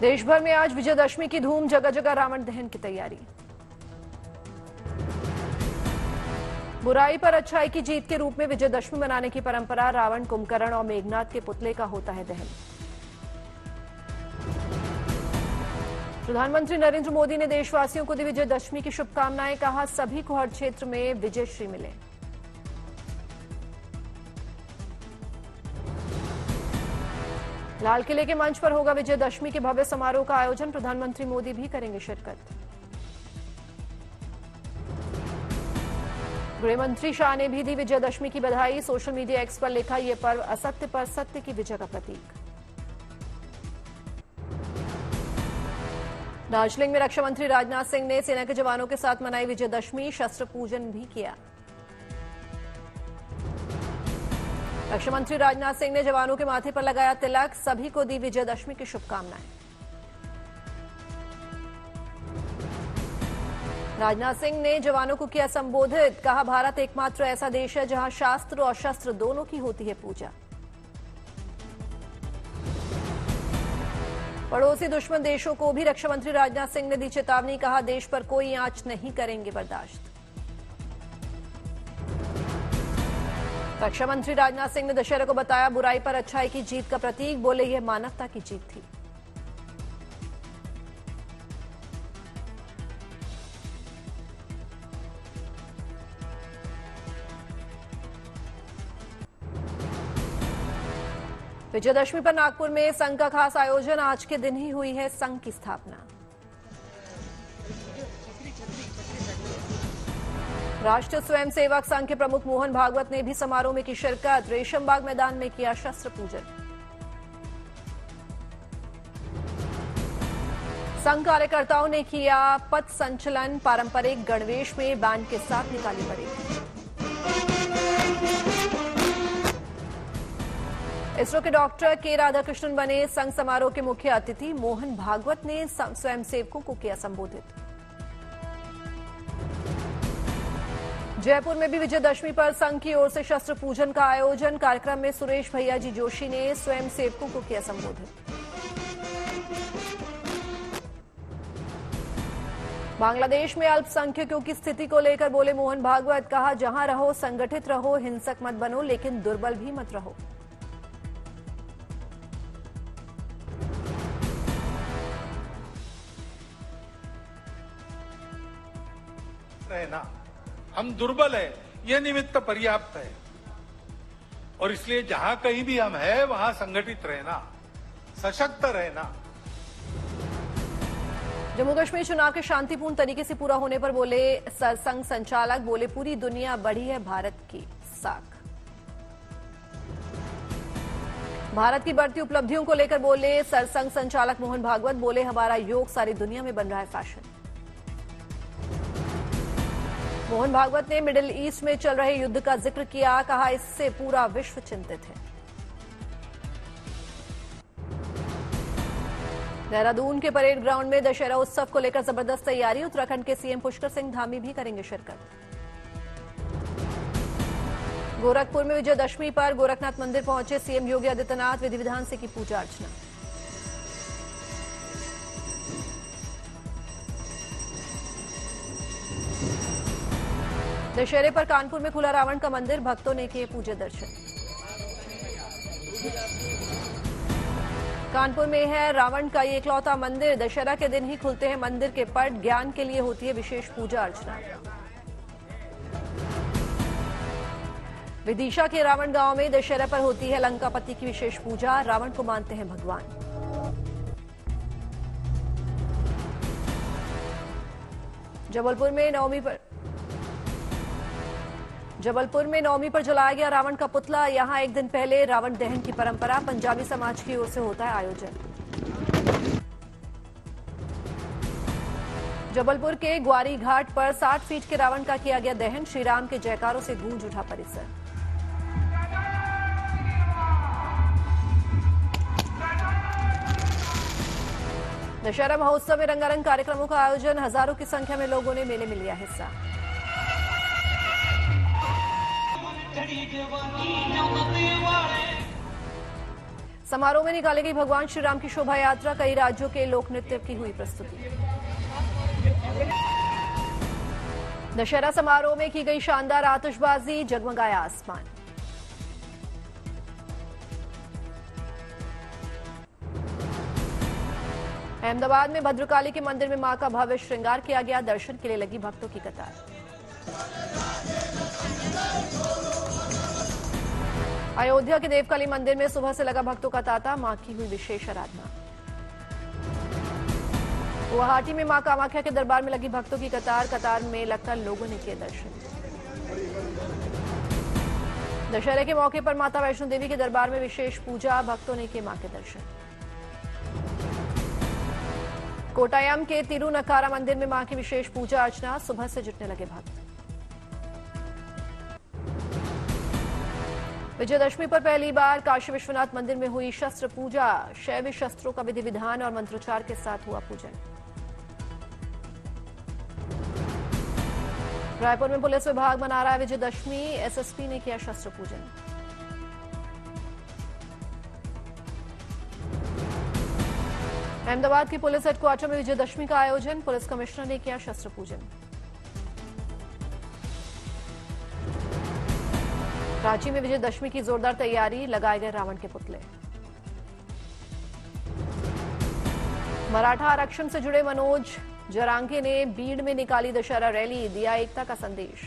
देश भर में आज विजयदशमी की धूम, जगह जगह रावण दहन की तैयारी। बुराई पर अच्छाई की जीत के रूप में विजयदशमी मनाने की परंपरा। रावण, कुंभकर्ण और मेघनाद के पुतले का होता है दहन। प्रधानमंत्री नरेंद्र मोदी ने देशवासियों को दी विजयदशमी की शुभकामनाएं। कहा, सभी को हर क्षेत्र में विजयश्री मिले। लाल किले के मंच पर होगा विजयदशमी के भव्य समारोह का आयोजन। प्रधानमंत्री मोदी भी करेंगे शिरकत। गृह मंत्री शाह ने भी दी विजयदशमी की बधाई। सोशल मीडिया एक्स पर लिखा, यह पर्व असत्य पर सत्य की विजय का प्रतीक। दार्जिलिंग में रक्षा मंत्री राजनाथ सिंह ने सेना के जवानों के साथ मनाई विजयदशमी, शस्त्र पूजन भी किया। रक्षा मंत्री राजनाथ सिंह ने जवानों के माथे पर लगाया तिलक, सभी को दी विजयदशमी की शुभकामनाएं। राजनाथ सिंह ने जवानों को किया संबोधित। कहा, भारत एकमात्र ऐसा देश है जहां शास्त्र और शस्त्र दोनों की होती है पूजा। पड़ोसी दुश्मन देशों को भी रक्षा मंत्री राजनाथ सिंह ने दी चेतावनी। कहा, देश पर कोई आंच नहीं करेंगे बर्दाश्त। रक्षा मंत्री राजनाथ सिंह ने दशहरा को बताया बुराई पर अच्छाई की जीत का प्रतीक। बोले, यह मानवता की जीत थी। विजयदशमी पर नागपुर में संघ का खास आयोजन। आज के दिन ही हुई है संघ की स्थापना। राष्ट्रीय स्वयंसेवक संघ के प्रमुख मोहन भागवत ने भी समारोह में की शिरकत। रेशमबाग मैदान में किया शस्त्र पूजन। संघ कार्यकर्ताओं ने किया पथ संचलन। पारंपरिक गणवेश में बैंड के साथ निकाली परेड। इसरो के डॉक्टर के राधाकृष्णन बने संघ समारोह के मुख्य अतिथि। मोहन भागवत ने स्वयंसेवकों को किया संबोधित। जयपुर में भी विजयदशमी पर संघ की ओर से शस्त्र पूजन का आयोजन। कार्यक्रम में सुरेश भैया जी जोशी ने स्वयंसेवकों को किया संबोधित। बांग्लादेश में अल्पसंख्यकों की स्थिति को लेकर बोले मोहन भागवत। कहा, जहां रहो संगठित रहो, हिंसक मत बनो, लेकिन दुर्बल भी मत रहो। रहना, हम दुर्बल है, यह निमित्त पर्याप्त है। और इसलिए जहां कहीं भी हम हैं वहां संगठित रहना, सशक्त रहना। जम्मू कश्मीर चुनाव के शांतिपूर्ण तरीके से पूरा होने पर बोले सरसंघ संचालक। बोले, पूरी दुनिया बढ़ी है भारत की साख। भारत की बढ़ती उपलब्धियों को लेकर बोले सरसंघ संचालक मोहन भागवत। बोले, हमारा योग सारी दुनिया में बन रहा है फैशन। मोहन भागवत ने मिडिल ईस्ट में चल रहे युद्ध का जिक्र किया। कहा, इससे पूरा विश्व चिंतित है। देहरादून के परेड ग्राउंड में दशहरा उत्सव को लेकर जबरदस्त तैयारी। उत्तराखंड के सीएम पुष्कर सिंह धामी भी करेंगे शिरकत। गोरखपुर में विजयदशमी पर गोरखनाथ मंदिर पहुंचे सीएम योगी आदित्यनाथ। विधि विधान से की पूजा अर्चना। दशहरे पर कानपुर में खुला रावण का मंदिर। भक्तों ने किए पूजा दर्शन। कानपुर में है रावण का ये इकलौता मंदिर। दशहरा के दिन ही खुलते हैं मंदिर के पट। ज्ञान के लिए होती है विशेष पूजा अर्चना। विदिशा के रावण गांव में दशहरा पर होती है लंकापति की विशेष पूजा। रावण को मानते हैं भगवान। जबलपुर में नवमी पर जलाया गया रावण का पुतला। यहां एक दिन पहले रावण दहन की परंपरा। पंजाबी समाज की ओर से होता है आयोजन। जबलपुर के ग्वारी घाट पर 60 फीट के रावण का किया गया दहन। श्रीराम के जयकारों से गूंज उठा परिसर। दशहरा महोत्सव में रंगारंग कार्यक्रमों का आयोजन। हजारों की संख्या में लोगों ने मेले में लिया हिस्सा। समारोह में निकाली गई भगवान श्री राम की शोभा यात्रा, कई राज्यों के लोक नृत्य की हुई प्रस्तुति। दशहरा समारोह में की गई शानदार आतिशबाजी, जगमगाया आसमान। अहमदाबाद में भद्रकाली के मंदिर में मां का भव्य श्रृंगार किया गया, दर्शन के लिए लगी भक्तों की कतार। अयोध्या के देवकाली मंदिर में सुबह से लगा भक्तों का तांता, मां की हुई विशेष आराधना। गुवाहाटी में मां कामाख्या के दरबार में लगी भक्तों की कतार, कतार में लगकर लोगों ने किए दर्शन। दशहरे के मौके पर माता वैष्णो देवी के दरबार में विशेष पूजा, भक्तों ने किए मां के दर्शन। कोटायाम के तिरुनकारा मंदिर में मां की विशेष पूजा अर्चना, सुबह से जुटने लगे भक्त। विजयदशमी पर पहली बार काशी विश्वनाथ मंदिर में हुई शस्त्र पूजा, शैव शस्त्रों का विधि विधान और मंत्रोच्चार के साथ हुआ पूजन। रायपुर में पुलिस विभाग मना रहा है विजयदशमी, एसएसपी ने किया शस्त्र पूजन। अहमदाबाद की पुलिस हेडक्वार्टर में विजयदशमी का आयोजन, पुलिस कमिश्नर ने किया शस्त्र पूजन। रांची में विजयदशमी की जोरदार तैयारी, लगाए गए रावण के पुतले। मराठा आरक्षण से जुड़े मनोज जरांगे ने बीड़ में निकाली दशहरा रैली, दिया एकता का संदेश।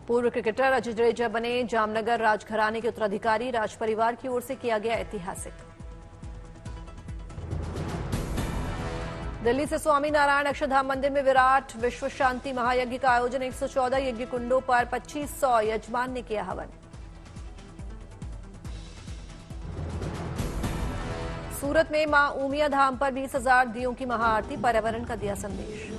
पूर्व क्रिकेटर अजय जडेजा बने जामनगर राजघराने के उत्तराधिकारी, राज परिवार की ओर से किया गया ऐतिहासिक। दिल्ली से स्वामी नारायण अक्षरधाम मंदिर में विराट विश्व शांति महायज्ञ का आयोजन, 114 यज्ञ कुंडों पर 2500 यजमान ने किया हवन। सूरत में मां उमिया धाम पर 20,000 दियों की महाआरती, पर्यावरण का दिया संदेश।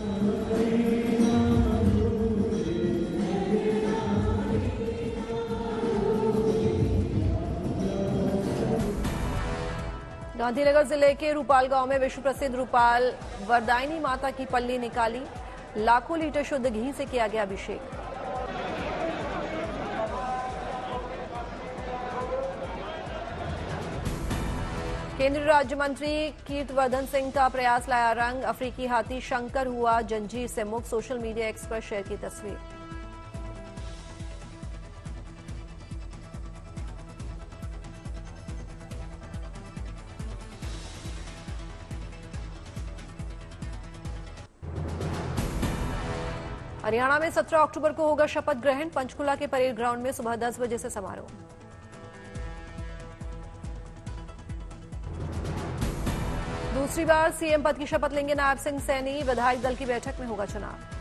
गांधीनगर जिले के रूपाल गांव में विश्व प्रसिद्ध रूपाल वरदायिनी माता की पल्ली निकाली, लाखों लीटर शुद्ध घी से किया गया अभिषेक। केंद्रीय राज्य मंत्री कीर्तिवर्धन सिंह का प्रयास लाया रंग, अफ्रीकी हाथी शंकर हुआ जंजीर से मुक्त, सोशल मीडिया एक्स पर शेयर की तस्वीर। हरियाणा में 17 अक्टूबर को होगा शपथ ग्रहण, पंचकुला के परेड ग्राउंड में सुबह 10 बजे से समारोह। दूसरी बार सीएम पद की शपथ लेंगे नायब सिंह सैनी, विधायक दल की बैठक में होगा चुनाव।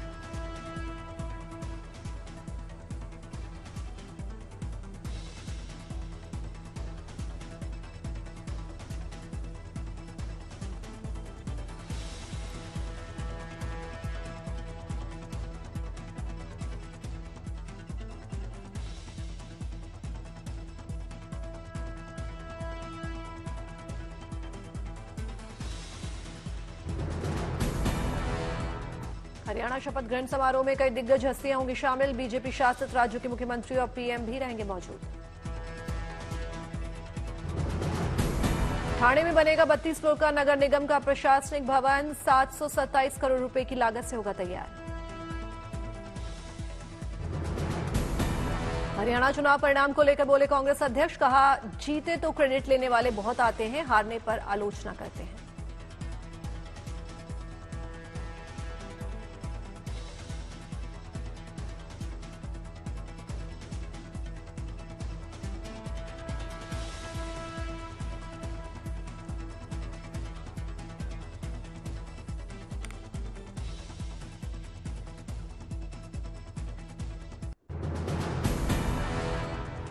हरियाणा शपथ ग्रहण समारोह में कई दिग्गज हस्तियां होंगी शामिल, बीजेपी शासित राज्यों के मुख्यमंत्री और पीएम भी रहेंगे मौजूद। ठाणे में बनेगा 32 फ्लोर का नगर निगम का प्रशासनिक भवन, 727 करोड़ रुपए की लागत से होगा तैयार। हरियाणा चुनाव परिणाम को लेकर बोले कांग्रेस अध्यक्ष, कहा जीते तो क्रेडिट लेने वाले बहुत आते हैं, हारने पर आलोचना करते हैं।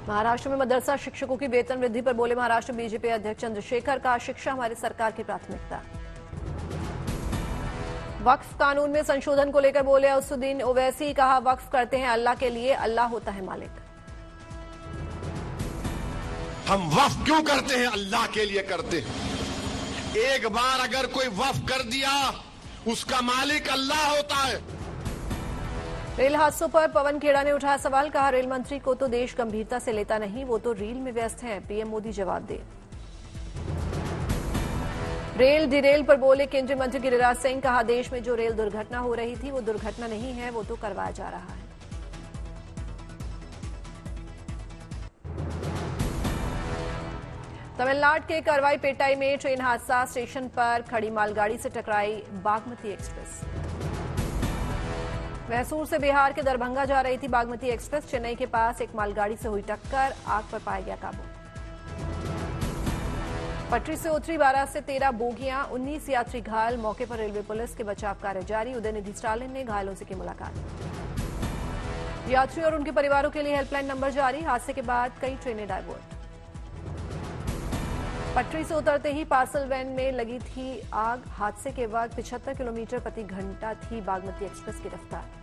महाराष्ट्र में मदरसा शिक्षकों की वेतन वृद्धि पर बोले महाराष्ट्र बीजेपी अध्यक्ष चंद्रशेखर, का शिक्षा हमारी सरकार की प्राथमिकता। वक्फ कानून में संशोधन को लेकर बोले असुद्दीन ओवैसी, कहा वक्फ करते हैं अल्लाह के लिए, अल्लाह होता है मालिक। हम वक्फ क्यों करते हैं? अल्लाह के लिए करते हैं। एक बार अगर कोई वक्फ कर दिया, उसका मालिक अल्लाह होता है। रेल हादसों पर पवन खेड़ा ने उठाया सवाल, कहा रेल मंत्री को तो देश गंभीरता से लेता नहीं, वो तो रील में व्यस्त हैं, पीएम मोदी जवाब दे। रेल डिरेल पर बोले केंद्रीय मंत्री गिरिराज सिंह, कहा देश में जो रेल दुर्घटना हो रही थी वो दुर्घटना नहीं है, वो तो करवाया जा रहा है। तमिलनाडु के करवाईपेटाई में ट्रेन हादसा, स्टेशन पर खड़ी मालगाड़ी से टकराई बागमती एक्सप्रेस। मैसूर से बिहार के दरभंगा जा रही थी बागमती एक्सप्रेस, चेन्नई के पास एक मालगाड़ी से हुई टक्कर, आग पर पाया गया काबू। पटरी से उतरी 12 से 13 बोगियां, 19 यात्री घायल, मौके पर रेलवे पुलिस के बचाव कार्य जारी। उदयनिधि स्टालिन ने घायलों से की मुलाकात। यात्री और उनके परिवारों के लिए हेल्पलाइन नंबर जारी, हादसे के बाद कई ट्रेनें डायवर्ट। पटरी से उतरते ही पार्सल वैन में लगी थी आग, हादसे के वक्त 75 किलोमीटर प्रति घंटा थी बागमती एक्सप्रेस की रफ्तार।